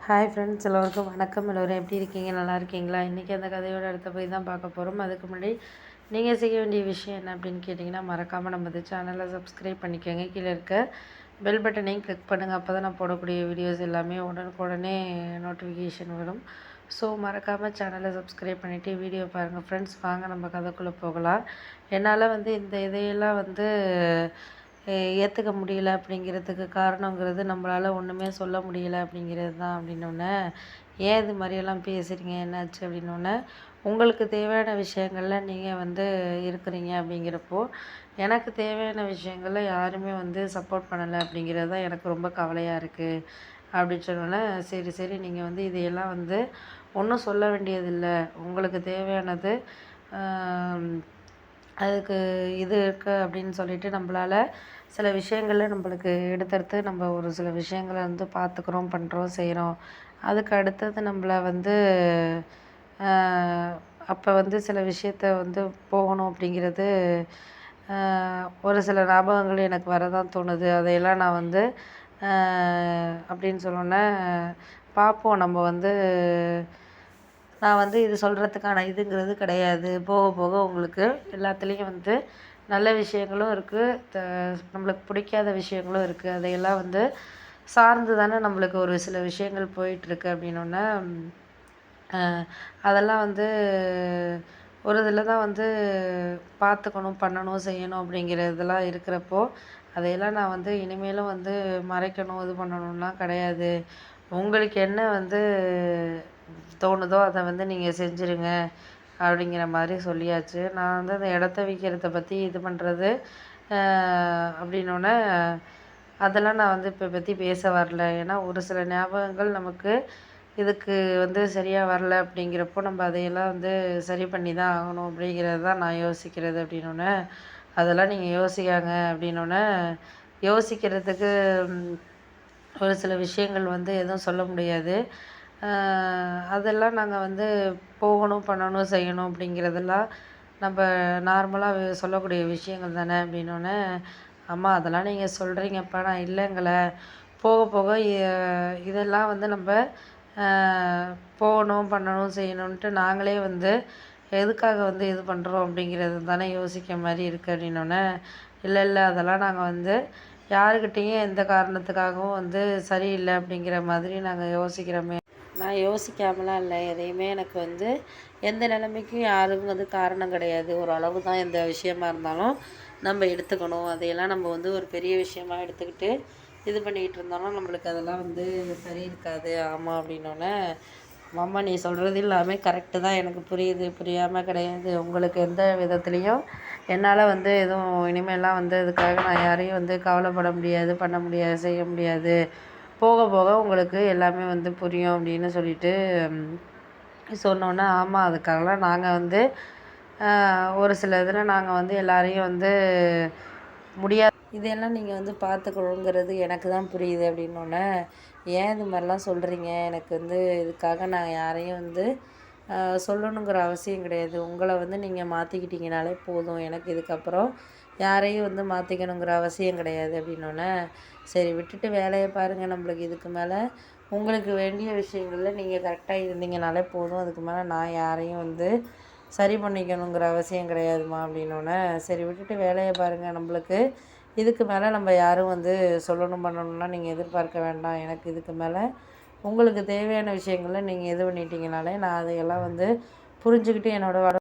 Hi friends, எல்லோருக்கும் வணக்கம். எல்லோரும் எப்படி இருக்கீங்க? நல்லா இருக்கீங்களா? இன்றைக்கி அந்த கதையோட அடுத்த போய் தான் பார்க்க போகிறோம். அதுக்கு முன்னாடி நீங்கள் செய்ய வேண்டிய விஷயம் என்ன அப்படின்னு கேட்டிங்கன்னா, மறக்காமல் நம்ம சேனலை சப்ஸ்கிரைப் பண்ணிக்கோங்க. கீழே இருக்க பெல் பட்டனையும் கிளிக் பண்ணுங்கள். அப்போ தான் நான் போடக்கூடிய வீடியோஸ் எல்லாமே உடனுக்குடனே நோட்டிஃபிகேஷன் வரும். ஸோ மறக்காமல் சேனலை சப்ஸ்கிரைப் பண்ணிவிட்டு வீடியோ பாருங்கள் ஃப்ரெண்ட்ஸ். வாங்க நம்ம கதைக்குள்ளே போகலாம். என்னால் இந்த இதையெல்லாம் ஏற்றுக்க முடியல அப்படிங்கிறதுக்கு காரணங்கிறது நம்மளால் ஒன்றுமே சொல்ல முடியல அப்படிங்கிறது தான். அப்படின்னோடனே, ஏன் இது மாதிரியெல்லாம் பேசுகிறீங்க, என்னாச்சு அப்படின்னோடனே, உங்களுக்கு தேவையான விஷயங்களில் நீங்கள் இருக்கிறீங்க அப்படிங்கிறப்போ, எனக்கு தேவையான விஷயங்களில் யாருமே சப்போர்ட் பண்ணலை அப்படிங்கிறது தான் எனக்கு ரொம்ப கவலையாக இருக்குது அப்படின்னு சொன்னோன்னே, சரி சரி நீங்கள் இதையெல்லாம் ஒன்றும் சொல்ல வேண்டியதில்லை. உங்களுக்கு தேவையானது அதுக்கு இது இருக்குது அப்படின்னு சொல்லிட்டு நம்மளால் சில விஷயங்களில் நம்மளுக்கு எடுத்தடுத்து நம்ம ஒரு சில விஷயங்களை பார்த்துக்குறோம், பண்ணுறோம், செய்கிறோம். அதுக்கு அடுத்தது நம்மளை அப்போ சில விஷயத்த போகணும் அப்படிங்கிறது ஒரு சில ஞாபகங்கள் எனக்கு வரதான் தோணுது. அதையெல்லாம் நான் அப்படின்னு சொன்னோன்னே, பார்ப்போம். நம்ம நான் இது சொல்கிறதுக்கான இதுங்கிறது கிடையாது. போக போக உங்களுக்கு எல்லாத்துலேயும் நல்ல விஷயங்களும் இருக்குது, நம்மளுக்கு பிடிக்காத விஷயங்களும் இருக்குது. அதையெல்லாம் சார்ந்து தானே நம்மளுக்கு ஒரு சில விஷயங்கள் போயிட்டுருக்கு அப்படின்னோடனே, அதெல்லாம் ஒரு இதில் தான் பார்த்துக்கணும், பண்ணணும், செய்யணும் அப்படிங்கிறதெல்லாம் இருக்கிறப்போ, அதையெல்லாம் நான் இனிமேலும் மறைக்கணும், இது பண்ணணும்லாம் கிடையாது. உங்களுக்கு என்ன தோணுதோ அதை நீங்கள் செஞ்சுருங்க அப்படிங்கிற மாதிரி சொல்லியாச்சு. நான் அந்த இடத்த விற்கிறத பற்றி இது பண்ணுறது அப்படின்னோடனே, அதெல்லாம் நான் இப்போ பற்றி பேச வரல. ஏன்னா ஒரு சில ஞாபகங்கள் நமக்கு இதுக்கு சரியாக வரல அப்படிங்கிறப்போ, நம்ம அதையெல்லாம் சரி பண்ணி தான் ஆகணும் அப்படிங்கிறது தான் நான் யோசிக்கிறது அப்படின்னோடனே, அதெல்லாம் நீங்கள் யோசிக்காங்க அப்படின்னோடனே, யோசிக்கிறதுக்கு ஒரு சில விஷயங்கள் எதுவும் சொல்ல முடியாது. அதெல்லாம் நாங்கள் போகணும், பண்ணணும், செய்யணும் அப்படிங்கிறதெல்லாம் நம்ம நார்மலாக சொல்லக்கூடிய விஷயங்கள் தானே அப்படின்னோடனே, அம்மா அதெல்லாம் நீங்கள் சொல்கிறீங்கப்பா, நான் இல்லைங்களே. போக போக இதெல்லாம் நம்ம போகணும், பண்ணணும், செய்யணுன்ட்டு நாங்களே எதுக்காக இது பண்ணுறோம் அப்படிங்கிறது தானே யோசிக்க மாதிரி இருக்குது அப்படின்னோடனே, இல்லை இல்லை அதெல்லாம் நாங்கள் யாருக்கிட்டேயும் எந்த காரணத்துக்காகவும் சரியில்லை அப்படிங்கிற மாதிரி நாங்கள் யோசிக்கிறோமே. நான் யோசிக்காமலாம் இல்லை. எதையுமே எனக்கு எந்த நிலைமைக்கும் யாரும் காரணம் கிடையாது. ஒரு அளவு தான் எந்த விஷயமா இருந்தாலும் நம்ம எடுத்துக்கணும். அதையெல்லாம் நம்ம ஒரு பெரிய விஷயமா எடுத்துக்கிட்டு இது பண்ணிக்கிட்டு இருந்தோம்னா நம்மளுக்கு அதெல்லாம் சரி இருக்காது. ஆமாம் அப்படின்னோடனே, அம்மா நீ சொல்கிறது எல்லாமே கரெக்டு தான், எனக்கு புரியுது, புரியாமல் கிடையாது. உங்களுக்கு எந்த விதத்துலேயும் என்னால் எதுவும் இனிமேலாம் இதுக்காக நான் யாரையும் கவலைப்பட முடியாது, பண்ண முடியாது, செய்ய முடியாது. போக போக உங்களுக்கு எல்லாமே புரியும் அப்படின்னு சொல்லிட்டு சொன்னோன்னே, ஆமாம் அதுக்காகலாம் நாங்கள் ஒரு சில இதில் நாங்கள் எல்லாரையும் முடியாது, இதெல்லாம் நீங்கள் பார்த்துக்கணுங்கிறது எனக்கு தான் புரியுது அப்படின்னோடனே, ஏன் இது மாதிரிலாம் சொல்கிறீங்க? எனக்கு இதுக்காக நான் யாரையும் சொல்லணுங்கிற அவசியம் கிடையாது. உங்களை நீங்கள் மாற்றிக்கிட்டீங்கனாலே போதும். எனக்கு இதுக்கப்புறம் யாரையும் மாற்றிக்கணுங்கிற அவசியம் கிடையாது அப்படின்னோடனே, சரி விட்டுட்டு வேலையை பாருங்கள். நம்மளுக்கு இதுக்கு மேலே உங்களுக்கு வேண்டிய விஷயங்களில் நீங்கள் கரெக்டாக இருந்தீங்கனாலே போதும். அதுக்கு மேலே நான் யாரையும் சரி பண்ணிக்கணுங்கிற அவசியம் கிடையாதுமா அப்படின்னோடனே, சரி விட்டுட்டு வேலையை பாருங்கள். நம்மளுக்கு இதுக்கு மேலே நம்ம யாரும் சொல்லணும், பண்ணணும்னா நீங்கள் எதிர்பார்க்க வேண்டாம். எனக்கு இதுக்கு மேலே உங்களுக்கு தேவையான விஷயங்களில் நீங்கள் இது பண்ணிட்டீங்கனாலே நான் அதையெல்லாம் புரிஞ்சுக்கிட்டு என்னோடய